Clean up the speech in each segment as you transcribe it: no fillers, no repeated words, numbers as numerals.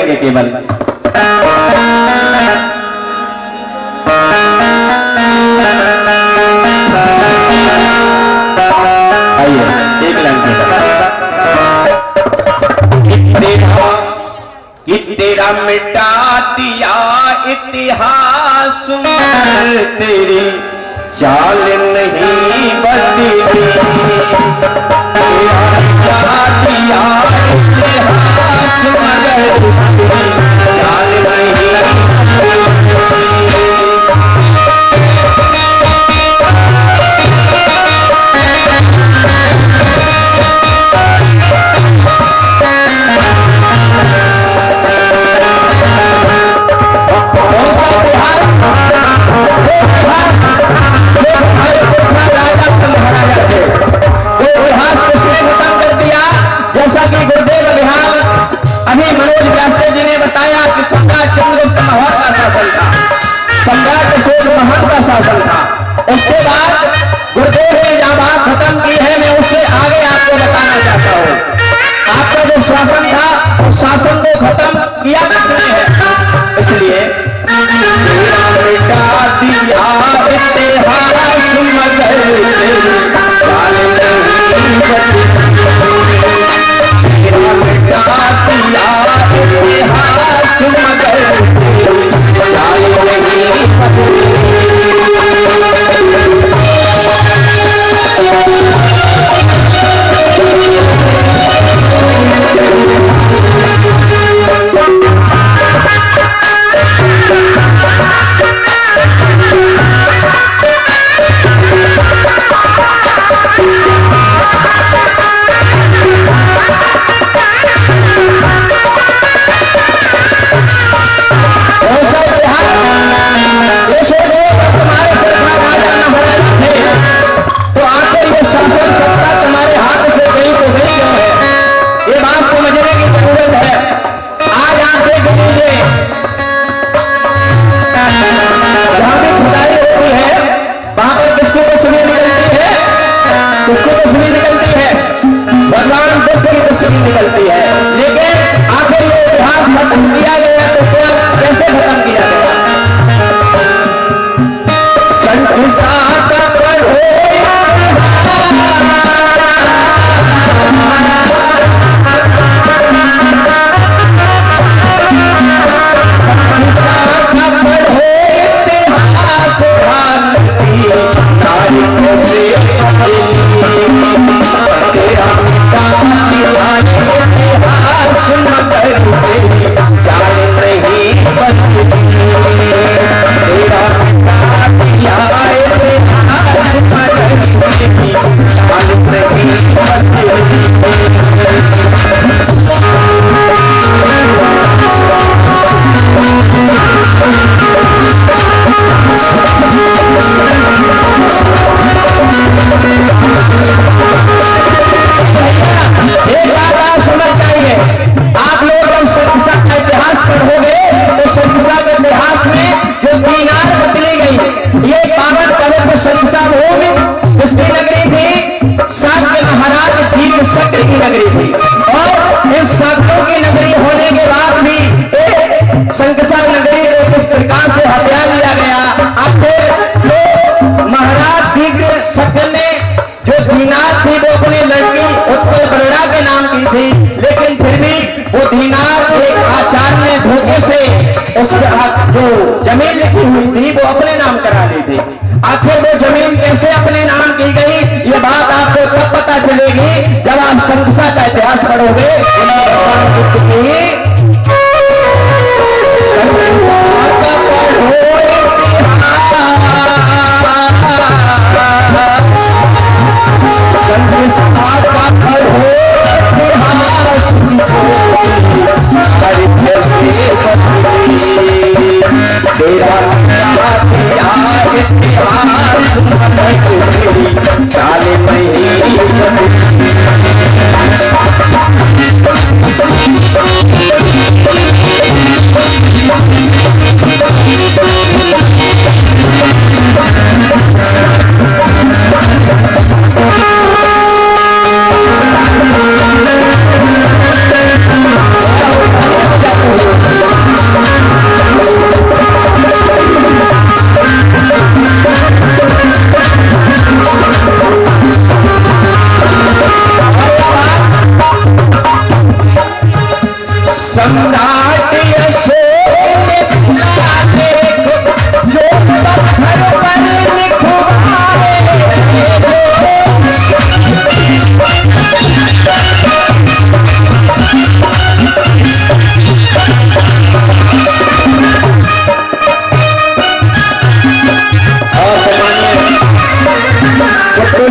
बोलेंगे केवल। आइए एक लाइन कि तेरा मिटा दिया इतिहास तेरी चाल नहीं बदली, तेरा मिटा दिया इतिहास मगर चाल नहीं शासन था। उसके बाद गुरुदेव ने जहां बात खत्म की है, मैं उससे आगे आपको बताना चाहता हूं। आपका जो शासन था उस शासन को खत्म किया किसने है, इसलिए तेरा मिटा दिया इतिहास मगर चाल नहीं बदली, तेरा मिटा दिया इतिहास मगर चाल नहीं बदली। निकलती है, लेकिन आखिर ये इतिहास खत्म किया गया तो क्या कैसे खत्म किया गया? जो जमीन लिखी हुई थी वो अपने नाम करा ली थी। आखिर वो जमीन कैसे अपने नाम की गई, ये बात आपको तब पता चलेगी जब आप शंकुशा का इतिहास पढ़ोगे। तेरा चाल नहीं सम्राट अशोक ने शिला देख जो पत्थर पर लिखवाए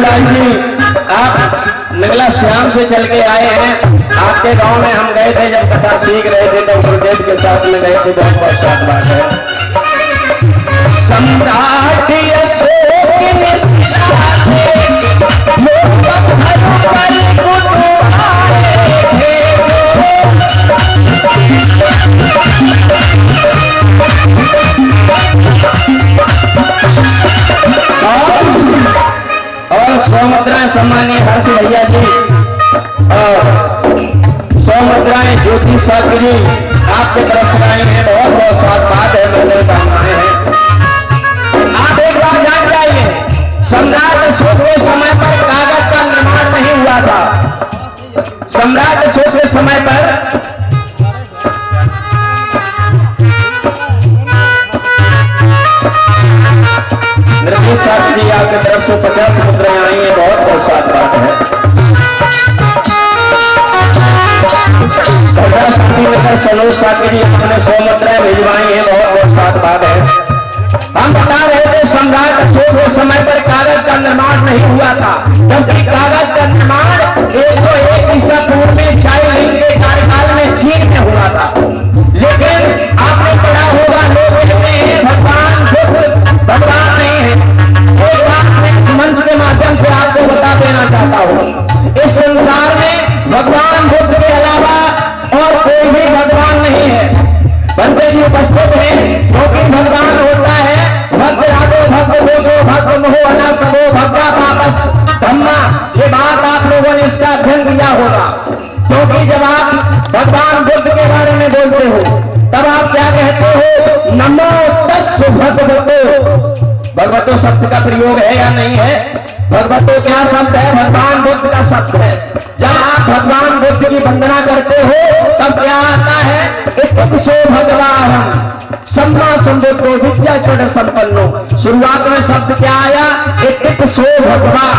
लाल जी, आप नगला श्याम से चल के आए हैं। आपके गांव में हम गए थे, जब कथा सीख रहे थे तो गुरुदेव के साथ में गए थे। बहुत बहुत साथ बात है। सम्राट अशोक ने शिला देख जो पत्थर पर लिखवाए थे। और सौमुद्राएं सम्मानीय हर्ष भैया जी, सौमुद्राएं ज्योति सागर जी आपके तरफ से आई हैं। बहुत बहुत साथ बात है, मेरे कामनाएं हैं। आप एक बार जान जाइए, सम्राट अशोक के समय पर कागज का निर्माण नहीं हुआ था। सम्राट अशोक के समय पर नृत्य साथ जी आपकी तरफ से 50 मुद्राएं आई हैं। बहुत बहुत साथ बात है। सनोज साथी जी अपने 100 मुद्राएं भिजवाई हैं। बहुत बहुत साथ बात है। हम बता रहे थे सम्राट अशोक के समय पर कागज का निर्माण नहीं हुआ था, जबकि कागज का निर्माण 101 ईसा पूर्व में चाइलिंग के कार्यकाल में चीन में हुआ था। लेकिन आपने पढ़ा होगा, लोग कहते हैं भगवान बुद्ध भगवान नहीं है। एक बात मैं इस मंच के माध्यम से आपको बता देना चाहता हूँ, इस संसार में भगवान बुद्ध के अलावा और कोई भी भगवान नहीं है। बंदे जी उपस्थित हैं, क्योंकि भगवान होता है भक्त राधो भक्त बोधो भक्त मोहो अना सबो भक्ता पापस धम्मा। ये बात आप लोगों ने इसका अध्ययन किया होगा, क्योंकि जब आप भगवान बुद्ध के बारे में बोलते हो तब आप क्या कहते हो? नमो तस् भगवतो। भगवतो शब्द का प्रयोग है या नहीं है? भगवतो क्या शब्द है? भगवान बुद्ध का शब्द है। जब आप भगवान बुद्ध की वंदना करते हो तब क्या आता है? इत्सो भगवान सम्मा संबुद्धो विद्या चढ़ संपन्नो। शुरुआत में शब्द क्या आया? इत्सो भगवान।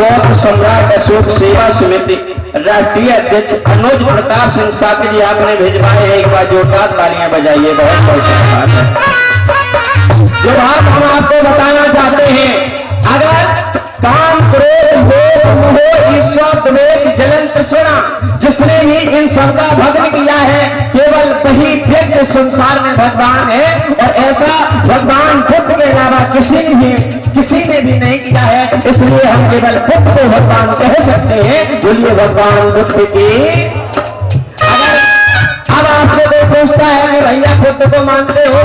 बौद्ध सम्राट अशोक सेवा समिति राष्ट्रीय अध्यक्ष अनुज प्रताप सिंह साथी जी आपने भिजवाए। एक बार जोरदार तालियां बजाइए। बहुत बहुत धन्यवाद है। जो बात हम आपको बताना चाहते हैं, अगर काम क्रोध लोभ मोह ईर्ष्या द्वेष जलन तृष्णा जिसने भी इन सबका भग्न किया है, केवल वही व्यक्ति संसार में भगवान है। और ऐसा भगवान बुद्ध के अलावा किसी ने भी नहीं किया है। इसलिए हम केवल बुद्ध को भगवान कह सकते हैं। बोलिए भगवान बुद्ध की। अगर अब आपसे कोई पूछता है भैया बुद्ध को मानते हो,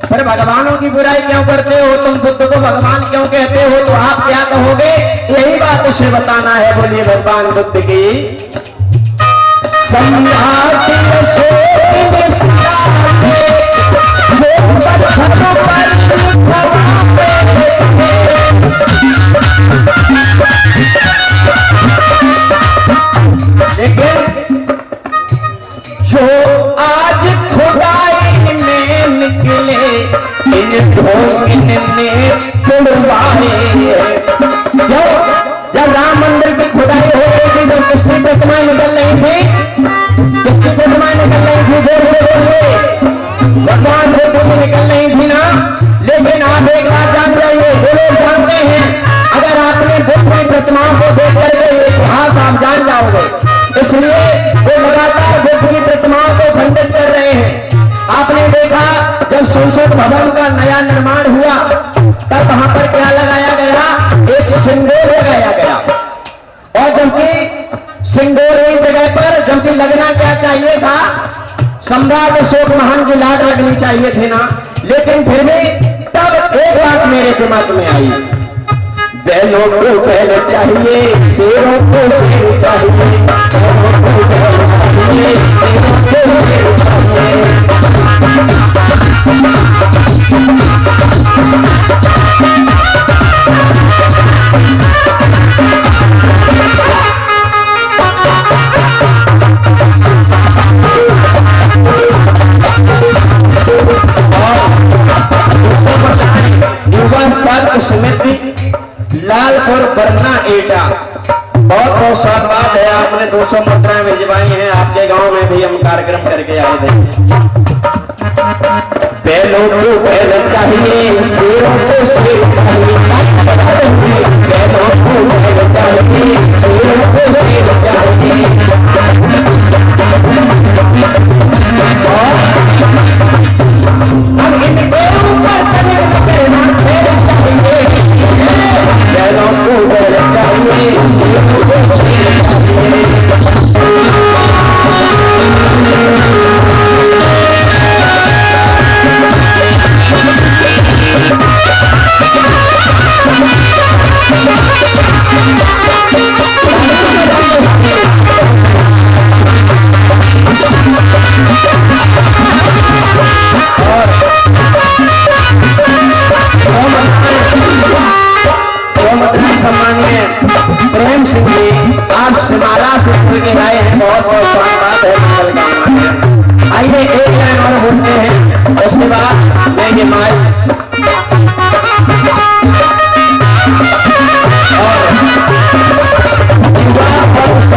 फिर भगवानों की बुराई क्यों करते हो, तुम बुद्ध को भगवान क्यों कहते हो, तो आप क्या कहोगे? यही बात उसे बताना है। बोलिए भगवान बुद्ध की। सम्राट अशोक ने शिला देख जो पत्थर पर लिखवाए थे। लेकिन जो आज खुदाई में निकले इन ढोंगिन ने तुड़वाए। जब राम मंदिर की खुदाई हो रही थी, जब किसकी प्रतिमाएं निकल रही थी, किसकी प्रतिमाएं निकल रही थी? जोर से बोलिए। भगवान बुद्ध की निकल रही थी ना। लेकिन आप एक बात जान जाइए, वो लोग जानते हैं, अगर आपने बुद्ध की प्रतिमाओं को देख करके इतिहास आप जान जाओगे। इसलिए वो लगातार बुद्ध की प्रतिमाओं को खंडित कर रहे हैं। आपने देखा जब संसद भवन का नया निर्माण हुआ तब वहां पर क्या लगाया गया? एक सिंदूर लगाया गया। और जबकि सिंदूर एक जगह पर, जबकि लगना क्या चाहिए था? सम्राट अशोक महान की लाट लगनी चाहिए थी ना। लेकिन फिर भी तब एक बात मेरे दिमाग में आई, बैलों को बैल चाहिए, शेरों को शेर चाहिए, शेरों को बैल चाहिए, शेरों को शेर चाहिए। बेटा, बहुत बहुत साधुवाद है, आपने 200 मुद्राएं भिजवाई हैं। आपके गांव में भी हम कार्यक्रम करके आए थे। पहलों को पहल चाहिए, शेरों को शेर चाहिए, पहलों को पहल चाहिए, शेरों को शेर चाहिए। अब इनके ऊपर चले चलना चाहिए, पहलों को पहल चाहिए, शेरों को